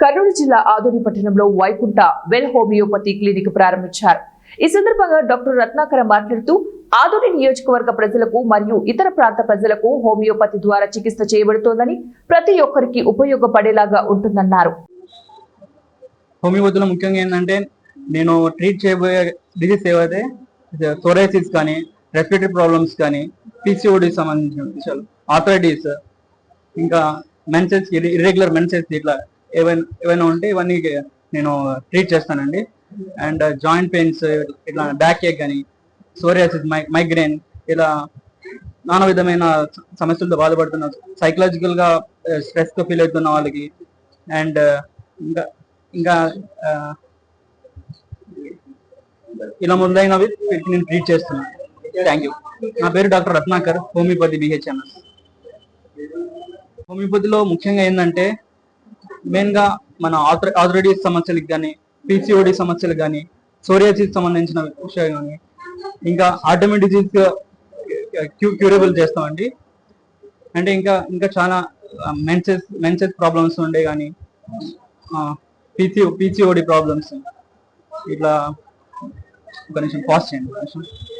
కర్నూలు జిల్లా ఆదోని పట్టణంలో Vaikuntha well homeopathy clinic ప్రారంభించారు. ఈ సందర్భంగా డాక్టర్ రత్నాకర మాట్లాడుతూ ఆదోని నియోజకవర్గ ప్రజలకు మరియు ఇతర ప్రాంత ప్రజలకు హోమియోపతి ద్వారా చికిత్స చేయబడుతోందని, ప్రతి ఒక్కరికి ఉపయోగపడేలాగా ఉంటుందన్నారు. హోమియోపతిలో ముఖ్యంగా ఏంటంటే నేను ట్రీట్ చేయబోయే డిజీజ్ ఏవైతే సోరైసిస్ కానీ, రెస్పిరేటరీ ప్రాబ్లమ్స్ కానీ, పిసిఓడి సంబంధించిన విషయాలు, ఆర్థరైటిస్, ఇంకా మెన్సెస్, ఇర్రెగ్యులర్ మెన్సెస్, ఇట్లా ఏవైనా ఉంటే ఇవన్నీ నేను ట్రీట్ చేస్తానండి. అండ్ జాయింట్ పెయిన్స్, ఇట్లా బ్యాక్ ఏక్ కానీ, సోరియాసిస్, మైగ్రేన్, ఇలా నానా విధమైన సమస్యలతో బాధపడుతున్న, సైకలాజికల్ గా స్ట్రెస్ తో ఫీల్ అవుతున్న వాళ్ళకి, అండ్ ఇంకా ఇంకా ఇలా మొదలైనవి నేను ట్రీట్ చేస్తున్నాను. Thank you. నా పేరు డాక్టర్ రత్నాకర్, హోమియోపతి బిహెచ్ఎంఎస్. హోమియోపతిలో ముఖ్యంగా ఏంటంటే మెయిన్ గా మన ఆర్థరైటిస్ సమస్యలకు కానీ, పిసిఓడి సమస్యలకు కానీ, సోరియాసిస్ సంబంధించిన విషయాలు కానీ, ఇంకా ఆటోమిక్ డిజీజ్ క్యూరబుల్ చేస్తామండి. అంటే ఇంకా ఇంకా చాలా మెన్సెస్ ప్రాబ్లమ్స్ ఉండే కానీ, పిసిఓడి ప్రాబ్లమ్స్, ఇట్లా ఒక నిమిషం పాస్ చేయండి.